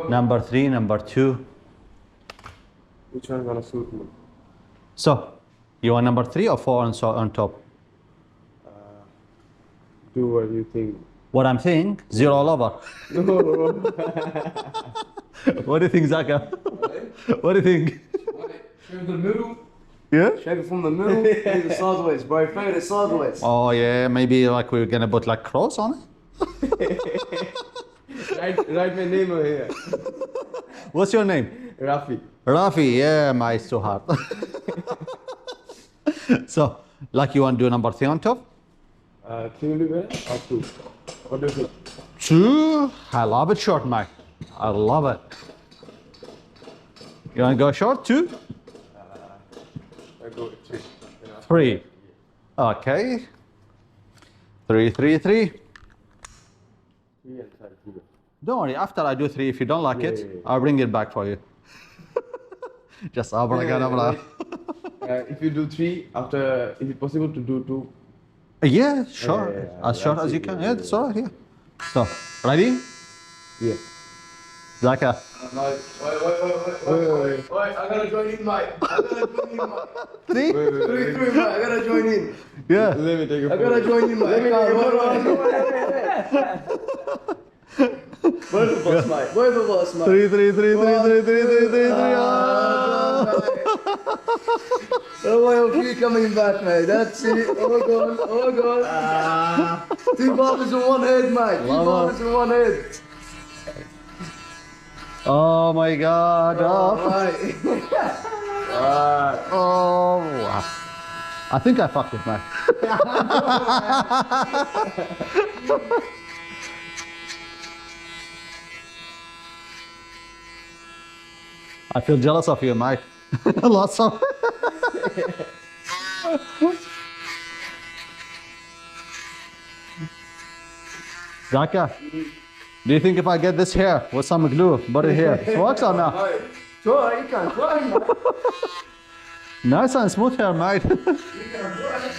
number 3, number 2. Which one's gonna suit me? So, you want number 3 or 4 on, on top? Do what you think. What I'm saying, 0 all over. No. What do you think, Zaka? What do you think? Shave the middle. Yeah? Shave it from the middle. Leave it sideways, bro. Fade it sideways. Oh yeah, maybe like we're gonna put like cross on it. Write my name over here. What's your name? Rafi. Rafi, yeah, my it's too hard. So, like you want to do number 3 on top? Can you do it? Or 2? What do you think? 2? I love it short, mate. I love it. You want to go short? 2? I go with 3. 3. Okay. 3, 3, 3. 3 and 3. Don't worry, after I do 3, if you don't like it, I'll bring it back for you. Just abracadabra. If you do 3, after, is it possible to do 2? Yeah, sure. As short as you can. Yeah, that's all right, yeah. So, ready? Yeah. Zaka. Wait, I gotta join in, mate. I gotta join in, mate. 3? 3, mate. I gotta join in. Yeah. Let me take a photo. I gotta join in, mate. Let me take a photo. Both of us, mate. Both of us, mate. 3, 3, 3, 3, 3, 3, 3, 3, 3. Oh, I hope you're coming back, mate. That's it. Oh, God. Oh, God. 2 barbers in one head, mate. 2 barbers in one head. Oh my God. Oh. Right. Oh. Wow. I think I fucked it, man. I feel jealous of you, mate. Lots of. Zaka, do you think if I get this hair with some glue, put it here, it works or not? Try, you can try, mate. Nice and smooth hair, mate. You can try.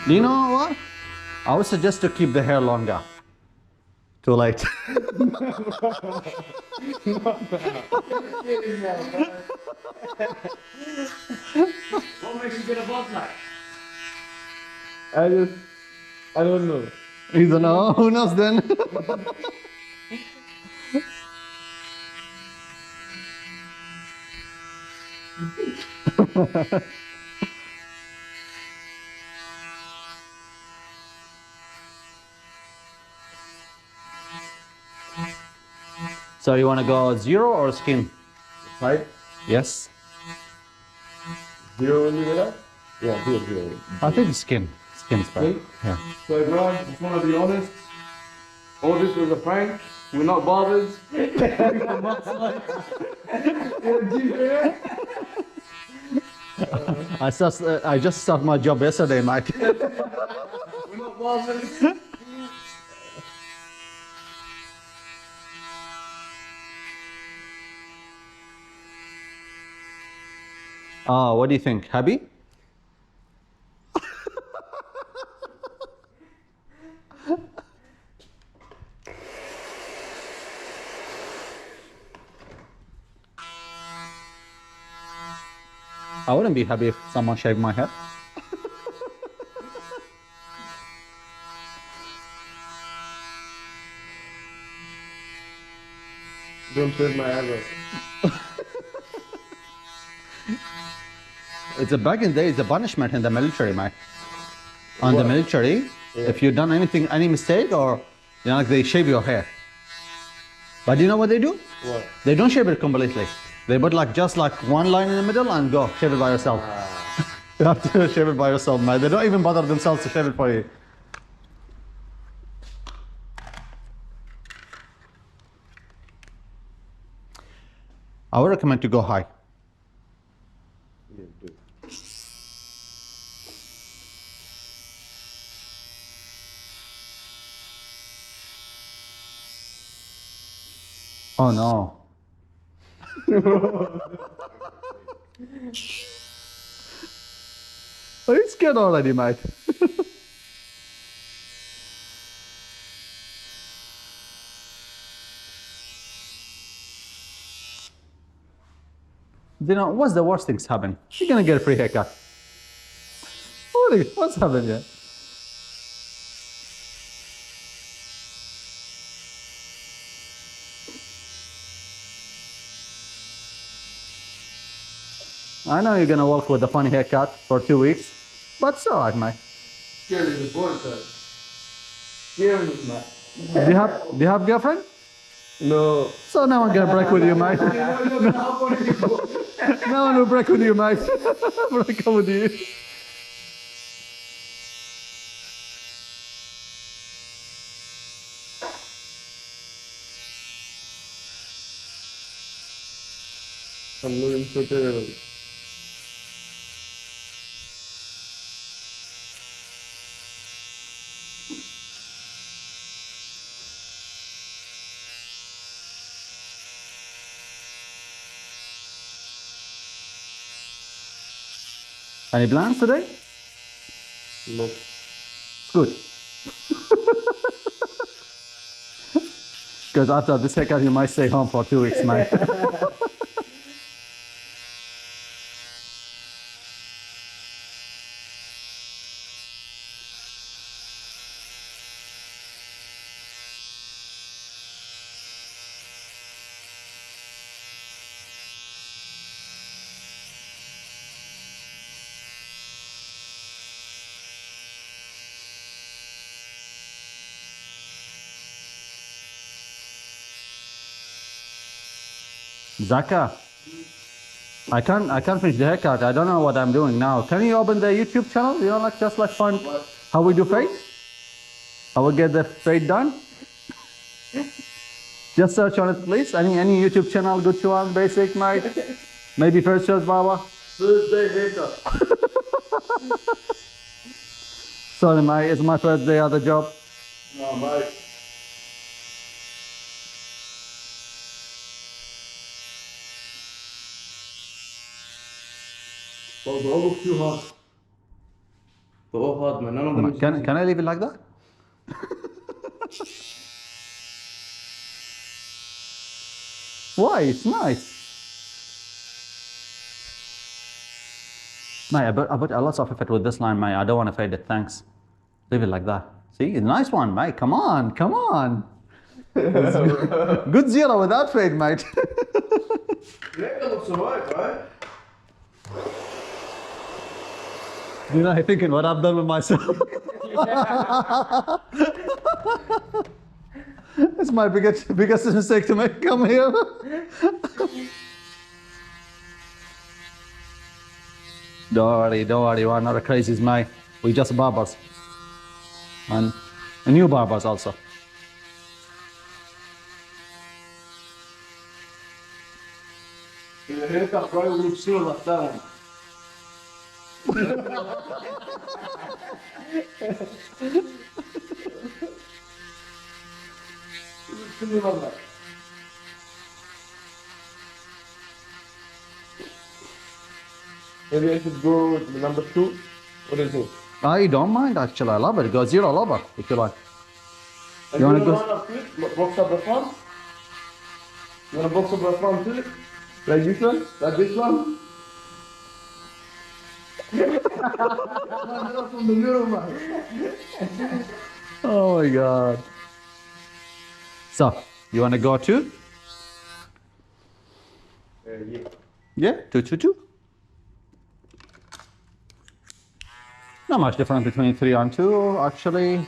Do you know what? I would suggest to keep the hair longer. Too late. What makes you get a boss like? I don't know. You don't know? Who knows then? So you want to go 0 or skin? Right? Yes. 0 only there? Yeah, 0. I think skin. Skin's better. Skin? Yeah. So everyone, just want to be honest. All this was a prank. We're not barbers. I just started my job yesterday, mate. We're not barbers. What do you think? Happy? I wouldn't be happy if someone shaved my head. Don't shave my eyebrows. It's a back in the day, it's a punishment in the military, mate. On the military, if you've done anything, any mistake, or you know, like they shave your hair. But you know what they do? What? They don't shave it completely. They put like just like one line in the middle and go shave it by yourself. You have to shave it by yourself, mate. They don't even bother themselves to shave it for you. I would recommend to go high. Yeah, do. Oh no. Are you scared already, mate? You know, what's the worst things happen? You're gonna get a free haircut. What's happening here? I know you're gonna work with a funny haircut for 2 weeks, but it's alright, mate. Scared of the boy, sir. Scared of it, man. Do you have girlfriend? No. So no one gonna break with you, mate. No one will break with you, mate. Break up with you. I'm looking so terrible. Any plans today? No. It's good. Because after this haircut, you might stay home for 2 weeks, mate. Zaka, I can't finish the haircut. I don't know what I'm doing now. Can you open the YouTube channel? You know, like just like find how we do fade? How we get the fade done? Just search on it, please. Any YouTube channel, good one, basic, mate. Maybe first choice barber. Thursday haircut. Sorry, mate. It's my first day at the job. No, mate. Well, don't look too hard. Go hard, man. None of them. Can I leave it like that? Why? It's nice. Mate, I put a lot of effort with this line, mate. I don't want to fade it. Thanks. Leave it like that. See, it's a nice one, mate. Come on, come on. Good zero without fade, mate. Yeah, that looks alright, right? You know, I'm thinking what I've done with myself. It's my biggest mistake to make. Come here. Don't worry, we're not a crazies, mate. We just barbers. And new barbers also. The haircut probably looks similar like that one. Similar like that. Maybe I should go with the number 2. What is it? I don't mind actually. I love it. Go zero lover if you like. And You wanna go- wanna box up the front? You wanna box up the front too? Like this one? Like this one? From the middle, man. Oh my god. So, you want to go two? Yeah. Yeah, two. Not much difference between 3 and 2, actually.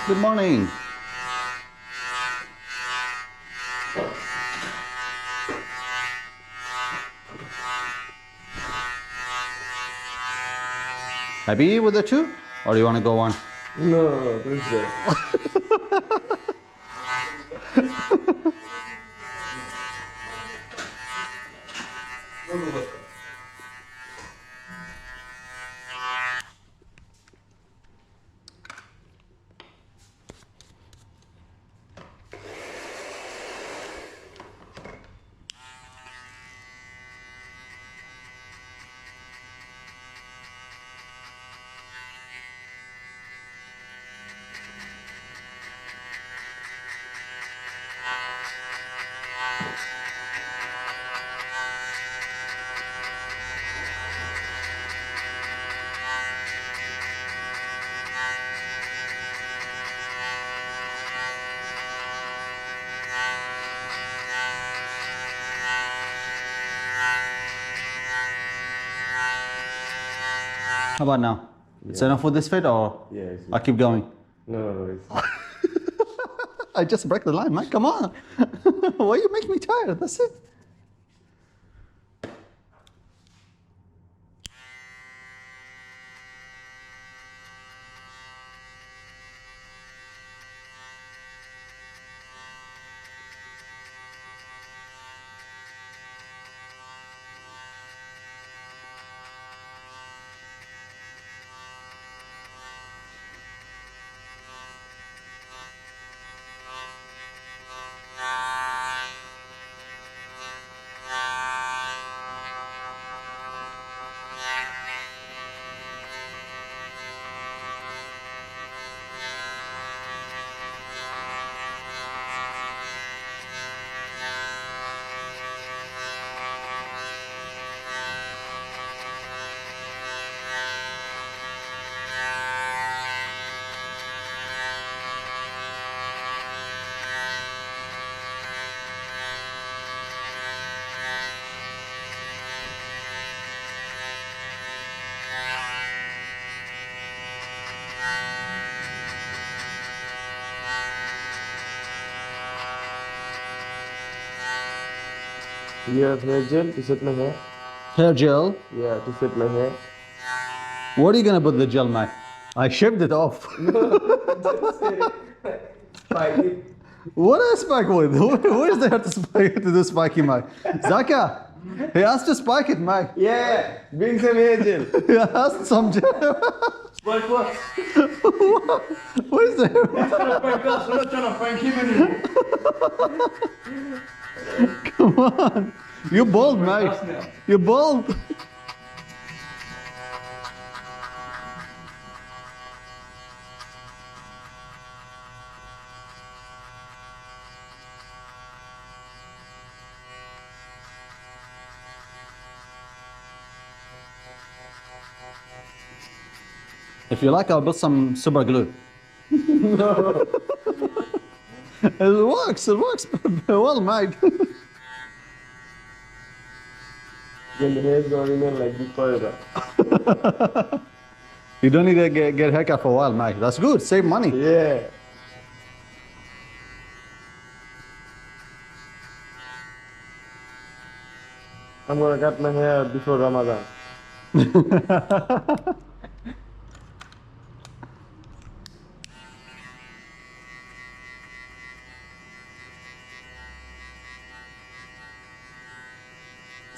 Good morning. Happy with the two? Or do you want to go one? No, this is How about now? It's enough with this fit or yeah. I keep going? No, it's I just break the line, man. Come on. Why you make me tired? That's it. you have hair gel to set my hair? Hair gel. Yeah, to set my hair. What are you gonna put the gel, man? I shaved it off. Spike it. What a spike with? Who is there to spike to do spiky, Mike? Zaka, he asked to spike it, Mike. Yeah, bring some hair gel. He asked some gel. What? What is there? He's trying to prank us, we're not trying to prank him anymore. Come on. You're bald, Mike. You're bald. If you like, I'll put some super glue. No. It works well, Mike. Then the hair's gonna remain like this forever. You don't need to get a haircut for a while, Mike. That's good, save money. Yeah. I'm gonna cut my hair before Ramadan.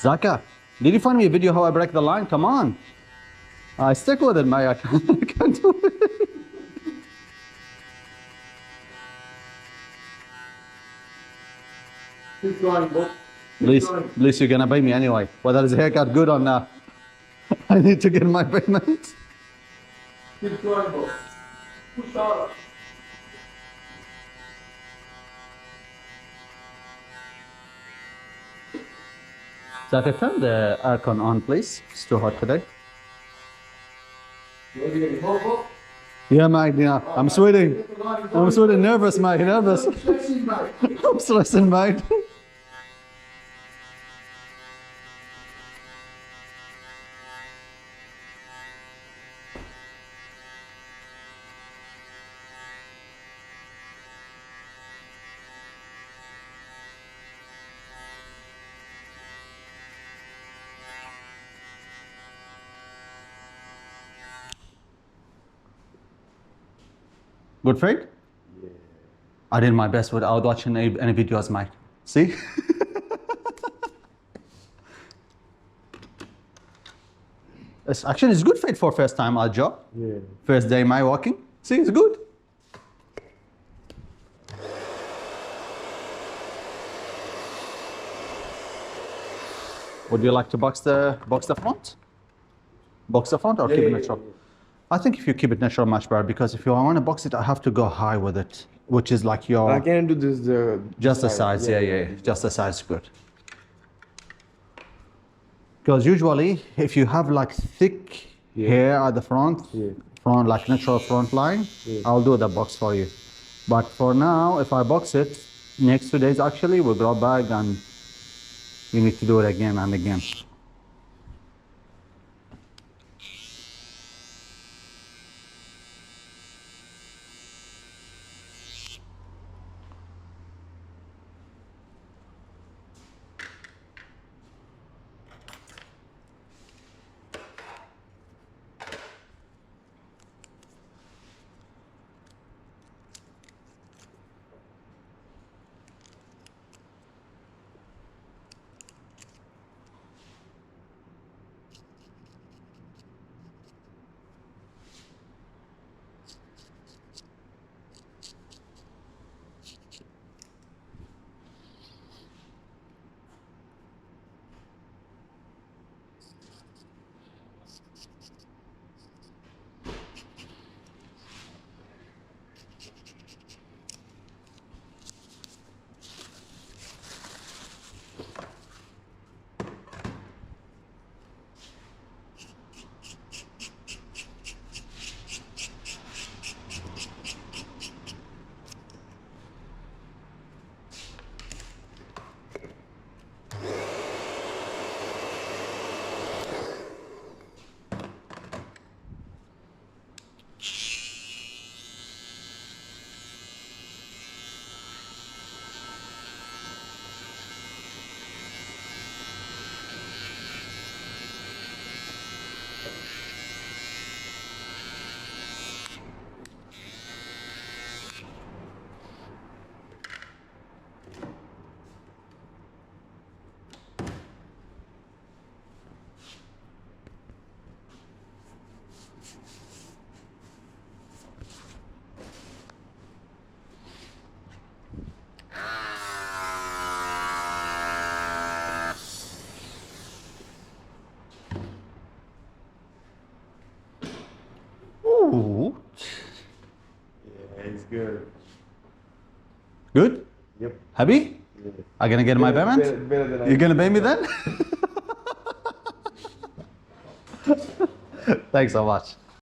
Zaka, did you find me a video how I break the line? Come on. I stick with it, Mike. I can't do it. Keep going, boy. At least you're gonna pay me anyway. Whether it's a haircut good or not. I need to get my payment. Keep going, boy. Push out. Zaka, turn the aircon on, please. It's too hot today. Yeah, Mike, yeah. I'm sweating. I'm sweating, nervous, Mike, nervous. I'm stressing, Mike. Good fit? Yeah. I did my best without watching any videos, mate. See? It's good fit for first time our job. Yeah. First day my walking. See, it's good. Would you like to box the front? Box the front or keep it natural? I think if you keep it natural, much better, because if you want to box it, I have to go high with it, which is like your... I can't do this. Just the sides, yeah. Just the sides, good. Because usually, if you have like thick hair at the front, front like natural front line, I'll do the box for you. But for now, if I box it, next 2 days actually, we'll grow back and you need to do it again and again. Ooh. Yeah, it's good. Good? Yep. Happy? Yeah. Are you gonna get my payment? Better than You're gonna pay me then? Thanks so much.